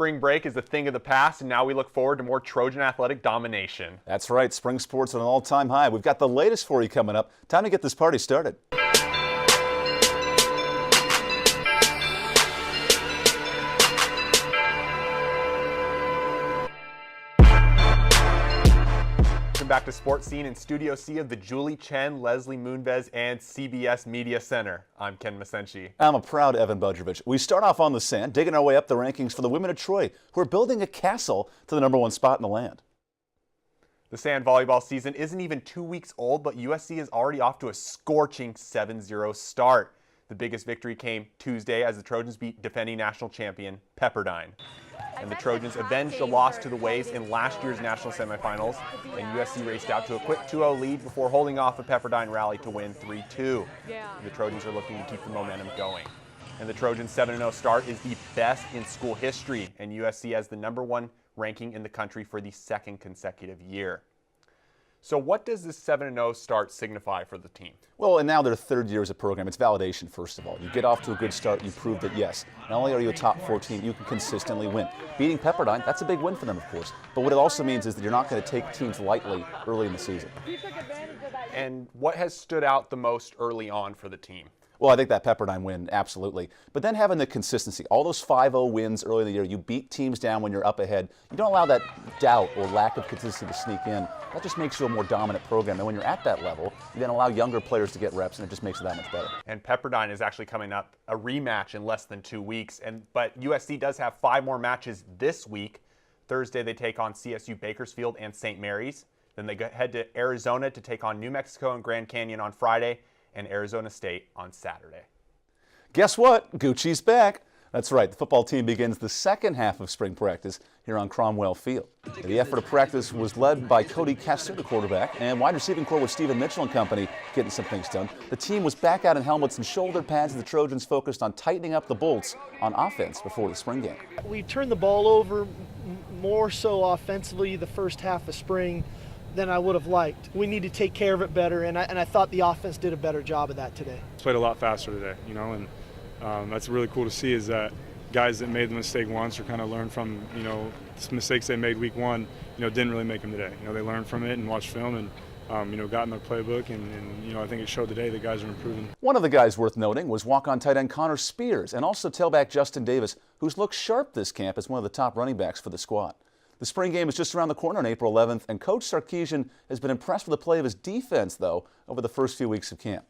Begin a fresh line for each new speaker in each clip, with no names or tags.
Spring break is a thing of the past, and now we look forward to more Trojan athletic domination.
That's right. Spring sports at an all-time high. We've got the latest for you coming up. Time to get this party started.
Welcome back to Sports Scene in Studio C of the Julie Chen, Leslie Moonves, and CBS Media Center. I'm Ken Masenchi.
I'm a proud Evan Budrovich. We start off on the sand, digging our way up the rankings for the women of Troy, who are building a castle to the #1 spot in the land.
The sand volleyball season isn't even 2 weeks old, but USC is already off to a scorching 7-0 start. The biggest victory came Tuesday as the Trojans beat defending national champion Pepperdine. And the Trojans avenged a loss to the Waves in last year's national semifinals, and USC raced out to a quick 2-0 lead before holding off a Pepperdine rally to win 3-2. The Trojans are looking to keep the momentum going. And the Trojans' 7-0 start is the best in school history, and USC has the #1 ranking in the country for the second consecutive year. So what does this 7-0 start signify for the team?
Well, and now their third year as a program. It's validation, first of all. You get off to a good start, you prove that, yes, not only are you a top 4 team, you can consistently win. Beating Pepperdine, that's a big win for them, of course. But what it also means is that you're not going to take teams lightly early in the season.
And what has stood out the most early on for the team?
Well, I think that Pepperdine win, absolutely. But then having the consistency, all those 5-0 wins early in the year, you beat teams down when you're up ahead. You don't allow that doubt or lack of consistency to sneak in. That just makes you a more dominant program. And when you're at that level, you then allow younger players to get reps, and it just makes it that much better.
And Pepperdine is actually coming up a rematch in less than 2 weeks. But USC does have 5 more matches this week. Thursday, they take on CSU Bakersfield and St. Mary's. Then they head to Arizona to take on New Mexico and Grand Canyon on Friday, and Arizona State on Saturday.
Guess what? Gucci's back. That's right. The football team begins the second half of spring practice here on Cromwell Field. The effort of practice was led by Cody Kessler, the quarterback, and wide receiving corps with Stephen Mitchell and company getting some things done. The team was back out in helmets and shoulder pads, and the Trojans focused on tightening up the bolts on offense before the spring game.
We turned the ball over more so offensively the first half of spring than I would have liked. We need to take care of it better, and I thought the offense did a better job of that today.
Played a lot faster today, and that's really cool to see is that guys that made the mistake once or kind of learned from, mistakes they made week 1, didn't really make them today. They learned from it and watched film and, got in their playbook, and I think it showed today that guys are improving.
One of the guys worth noting was walk-on tight end Connor Spears and also tailback Justin Davis, who's looked sharp this camp as one of the top running backs for the squad. The spring game is just around the corner on April 11th, and Coach Sarkisian has been impressed with the play of his defense, though, over the first few weeks of camp.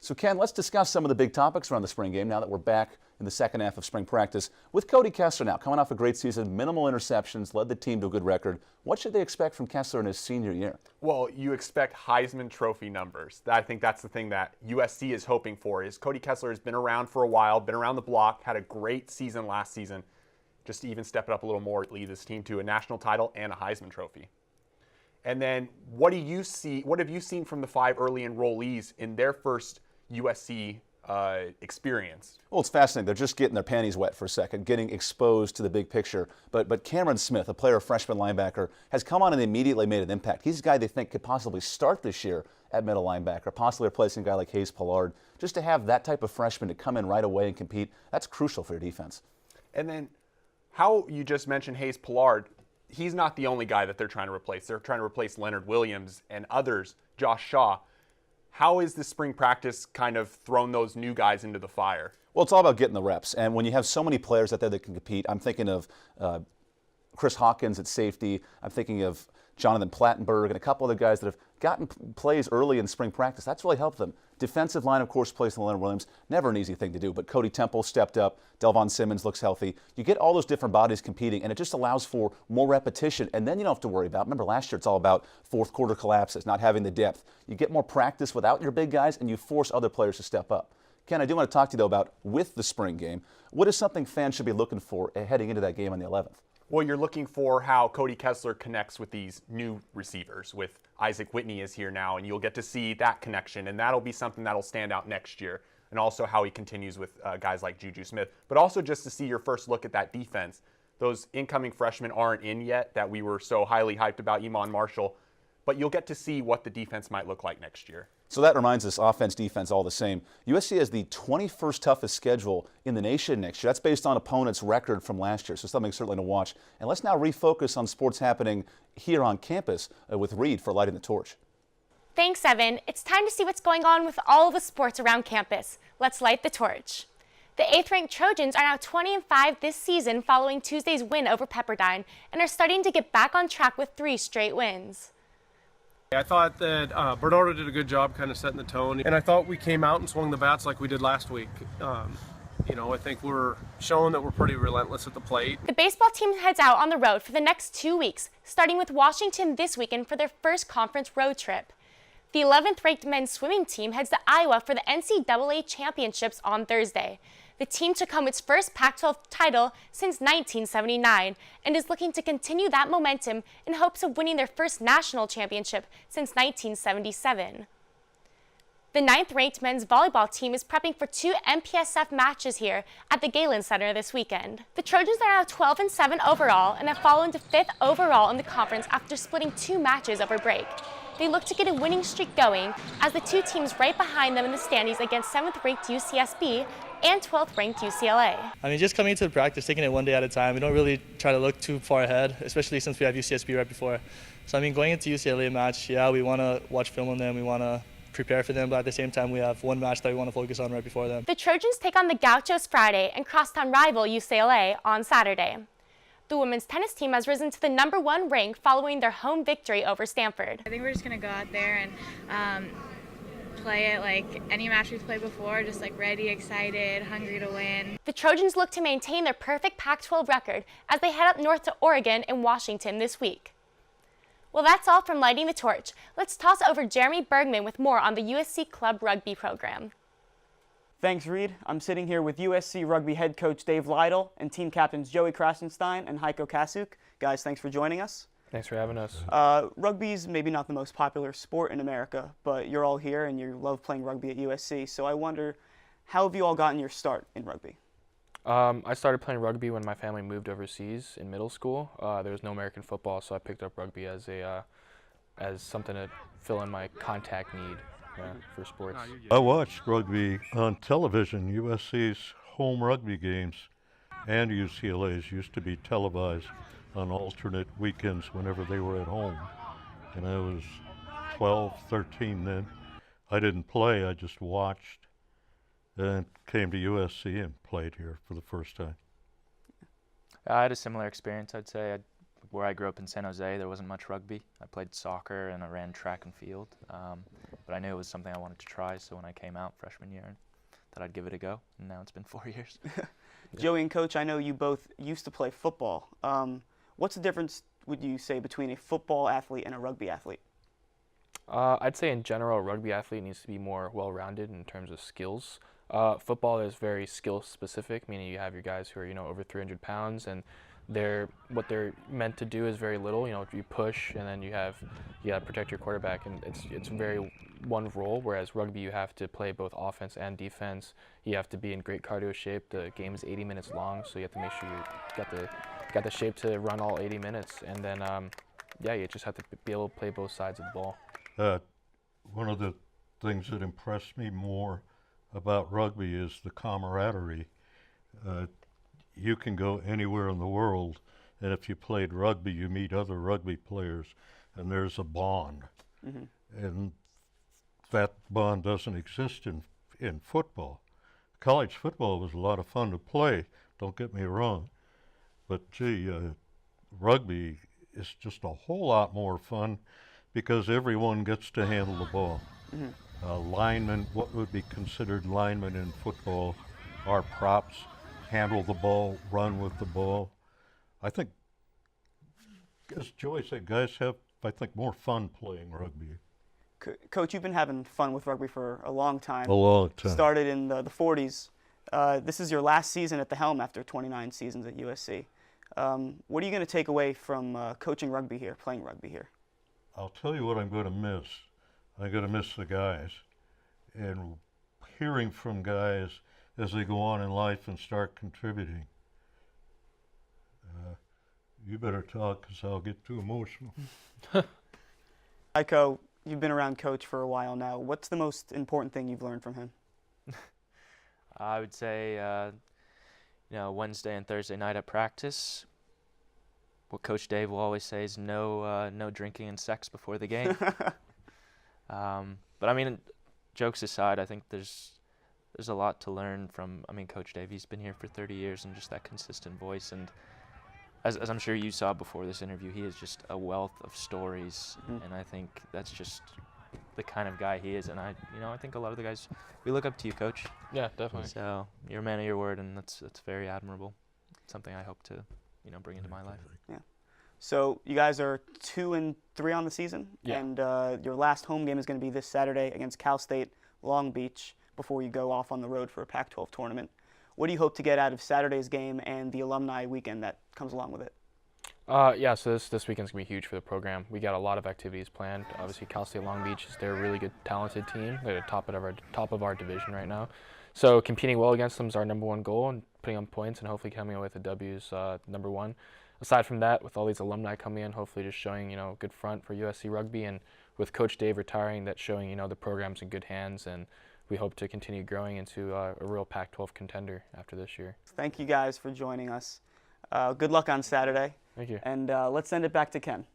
So, Ken, let's discuss some of the big topics around the spring game now that we're back in the second half of spring practice. With Cody Kessler now, coming off a great season, minimal interceptions, led the team to a good record. What should they expect from Kessler in his senior year?
Well, you expect Heisman Trophy numbers. I think that's the thing that USC is hoping for. Is Cody Kessler has been around for a while, been around the block, had a great season last season. Just to even step it up a little more, lead this team to a national title and a Heisman Trophy. And then what have you seen from the 5 early enrollees in their first USC experience?
Well, it's fascinating. They're just getting their panties wet for a second, getting exposed to the big picture. But Cameron Smith, a player, freshman linebacker, has come on and immediately made an impact. He's a guy they think could possibly start this year at middle linebacker, possibly replacing a guy like Hayes Pollard. Just to have that type of freshman to come in right away and compete, that's crucial for your defense.
And then how you just mentioned Hayes Pollard, he's not the only guy that they're trying to replace. They're trying to replace Leonard Williams and others, Josh Shaw. How is the spring practice kind of thrown those new guys into the fire?
Well, it's all about getting the reps. And when you have so many players out there that can compete, I'm thinking of Chris Hawkins at safety. I'm thinking of Jonathan Plattenberg and a couple other guys that have gotten plays early in spring practice. That's really helped them. Defensive line, of course, plays in Leonard Williams. Never an easy thing to do, but Cody Temple stepped up. Delvon Simmons looks healthy. You get all those different bodies competing, and it just allows for more repetition, and then you don't have to worry about, remember last year it's all about fourth quarter collapses, not having the depth. You get more practice without your big guys, and you force other players to step up. Ken, I do want to talk to you, though, about with the spring game. What is something fans should be looking for heading into that game on the 11th?
Well, you're looking for how Cody Kessler connects with these new receivers. With Isaac Whitney is here now, and you'll get to see that connection, and that'll be something that'll stand out next year. And also how he continues with guys like Juju Smith. But also just to see your first look at that defense. Those incoming freshmen aren't in yet that we were so highly hyped about, Iman Marshall. But you'll get to see what the defense might look like next year.
So that reminds us, offense, defense, all the same. USC has the 21st toughest schedule in the nation next year. That's based on opponents' record from last year, so something certainly to watch. And let's now refocus on sports happening here on campus with Reed for lighting the torch.
Thanks, Evan. It's time to see what's going on with all of the sports around campus. Let's light the torch. The 8th-ranked Trojans are now 20-5 this season following Tuesday's win over Pepperdine and are starting to get back on track with 3 straight wins.
I thought that Bernardo did a good job kind of setting the tone, and I thought we came out and swung the bats like we did last week. I think we're showing that we're pretty relentless at the plate.
The baseball team heads out on the road for the next 2 weeks, starting with Washington this weekend for their first conference road trip. The 11th-ranked men's swimming team heads to Iowa for the NCAA championships on Thursday. The team took home its first Pac-12 title since 1979 and is looking to continue that momentum in hopes of winning their first national championship since 1977. The 9th-ranked men's volleyball team is prepping for 2 MPSF matches here at the Galen Center this weekend. The Trojans are now 12-7 overall and have fallen to 5th overall in the conference after splitting 2 matches over break. They look to get a winning streak going as the 2 teams right behind them in the standings against 7th-ranked UCSB and 12th-ranked UCLA.
Just coming into the practice, taking it one day at a time. We don't really try to look too far ahead, especially since we have UCSB right before. So, going into UCLA match, yeah, we want to watch film on them. We want to prepare for them, but at the same time, we have one match that we want to focus on right before them.
The Trojans take on the Gauchos Friday and crosstown rival UCLA on Saturday. The women's tennis team has risen to the #1 rank following their home victory over Stanford.
I think we're just going to go out there and play it like any match we've played before, just like ready, excited, hungry to win.
The Trojans look to maintain their perfect Pac-12 record as they head up north to Oregon and Washington this week. Well, that's all from Lighting the Torch. Let's toss it over to Jeremy Bergman with more on the USC Club Rugby program.
Thanks, Reed. I'm sitting here with USC Rugby head coach Dave Lytle and team captains Joey Krasenstein and Heiko Kasuk. Guys, thanks for joining us.
Thanks for having us.
Rugby's maybe not the most popular sport in America, but you're all here and you love playing rugby at USC. So I wonder, how have you all gotten your start in rugby?
I started playing rugby when my family moved overseas in middle school. There was no American football, so I picked up rugby as something to fill in my contact need for sports.
I watched rugby on television. USC's home rugby games and UCLA's used to be televised on alternate weekends whenever they were at home. And I was 12, 13 then. I didn't play, I just watched. And came to USC and played here for the first time.
I had a similar experience, I'd say. Where I grew up in San Jose, there wasn't much rugby. I played soccer and I ran track and field. But I knew it was something I wanted to try, so when I came out freshman year, thought I'd give it a go, and now it's been 4 years.
Joey and Coach, I know you both used to play football. What's the difference, would you say, between a football athlete and a rugby athlete?
I'd say in general, a rugby athlete needs to be more well-rounded in terms of skills. Football is very skill-specific, meaning you have your guys who are, over 300 pounds, and what they're meant to do is very little. You push, and then you gotta protect your quarterback, and it's very one role. Whereas rugby, you have to play both offense and defense. You have to be in great cardio shape. The game is 80 minutes long, so you have to make sure you got the shape to run all 80 minutes, and then you just have to be able to play both sides of the ball.
One of the things that impressed me more about rugby is the camaraderie. You can go anywhere in the world, and if you played rugby, you meet other rugby players, and there's a bond. Mm-hmm. And that bond doesn't exist in football. College football was a lot of fun to play, don't get me wrong, but rugby is just a whole lot more fun because everyone gets to handle the ball. Mm-hmm. Linemen, what would be considered linemen in football, are props, handle the ball, run with the ball. I think, as Joey said, guys have, I think, more fun playing rugby.
Coach, you've been having fun with rugby for a long time.
A long time.
Started in the 40s. This is your last season at the helm after 29 seasons at USC. What are you going to take away from coaching rugby here, playing rugby here?
I'll tell you what I'm going to miss. I'm going to miss the guys. And hearing from guys as they go on in life and start contributing. You better talk because I'll get too emotional.
Heiko, you've been around Coach for a while now. What's the most important thing you've learned from him?
I would say, Wednesday and Thursday night at practice, what Coach Dave will always say is no drinking and sex before the game. But I mean, jokes aside, I think there's a lot to learn from, Coach Dave. He's been here for 30 years and just that consistent voice. And as I'm sure you saw before this interview, he is just a wealth of stories. And I think that's just the kind of guy he is. And I think a lot of the guys, we look up to you, Coach.
Yeah, definitely.
So you're a man of your word, and that's very admirable. Something I hope to, bring into my life.
Yeah. So you guys are 2-3 on the season, and your last home game is going to be this Saturday against Cal State Long Beach before you go off on the road for a Pac-12 tournament. What do you hope to get out of Saturday's game and the alumni weekend that comes along with it?
So this weekend's going to be huge for the program. We got a lot of activities planned. Obviously, Cal State Long Beach, they're a really good, talented team. They're the top of our division right now. So competing well against them is our number one goal, and putting on points and hopefully coming away with a W is number one. Aside from that, with all these alumni coming in, hopefully just showing, a good front for USC Rugby, and with Coach Dave retiring, that's showing, the program's in good hands, and we hope to continue growing into a real Pac-12 contender after this year.
Thank you guys for joining us. Good luck on Saturday.
Thank you.
And let's send it back to Ken.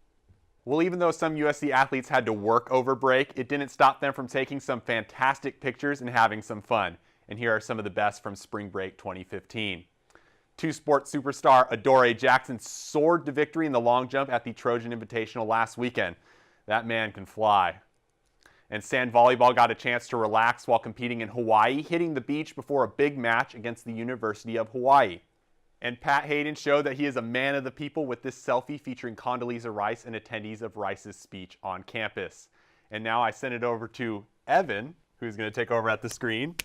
Well, even though some USC athletes had to work over break, it didn't stop them from taking some fantastic pictures and having some fun. And here are some of the best from Spring Break 2015. Two-sport superstar Adoree Jackson soared to victory in the long jump at the Trojan Invitational last weekend. That man can fly. And sand volleyball got a chance to relax while competing in Hawaii, hitting the beach before a big match against the University of Hawaii. And Pat Hayden showed that he is a man of the people with this selfie featuring Condoleezza Rice and attendees of Rice's speech on campus. And now I send it over to Evan, who's going to take over at the screen.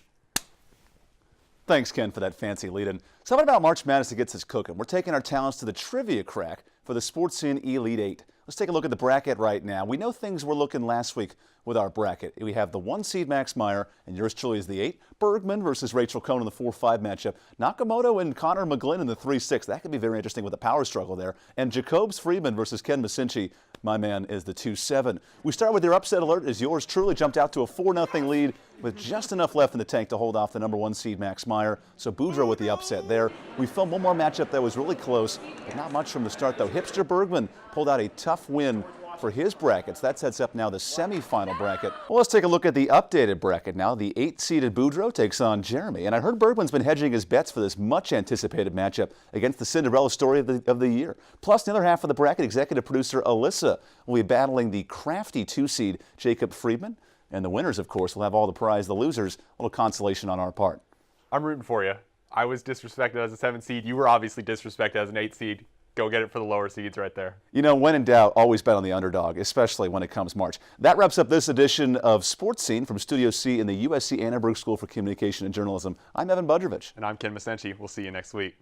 Thanks, Ken, for that fancy lead-in. Something about March Madness that gets us cooking. We're taking our talents to the trivia crack for the Sports Scene Elite Eight. Let's take a look at the bracket right now. We know things were looking last week with our bracket. We have the 1 seed Max Meyer, and yours truly is the 8. Bergman versus Rachel Cohn in the 4-5 matchup. Nakamoto and Connor McGlynn in the 3-6. That could be very interesting with the power struggle there. And Jacobs Friedman versus Ken Masinchi. My man is the 2-7. We start with your upset alert as yours truly jumped out to a 4-0 lead with just enough left in the tank to hold off the number 1 seed Max Meyer. So Boudreaux with the upset there. We filmed one more matchup that was really close, but not much from the start though. Hipster Bergman pulled out a tough win for his brackets. That sets up now the semifinal bracket. Well, let's take a look at the updated bracket now. The 8-seeded Boudreaux takes on Jeremy. And I heard Bergman's been hedging his bets for this much-anticipated matchup against the Cinderella story of the year. Plus, the other half of the bracket, executive producer Alyssa will be battling the crafty 2-seed Jacob Friedman. And the winners, of course, will have all the prize. The losers, a little consolation on our part.
I'm rooting for you. I was disrespected as a 7 seed. You were obviously disrespected as an 8 seed. Go get it for the lower seeds right there.
When in doubt, always bet on the underdog, especially when it comes March. That wraps up this edition of Sports Scene from Studio C in the USC Annenberg School for Communication and Journalism. I'm Evan Budrovich.
And I'm Ken Masenchi. We'll see you next week.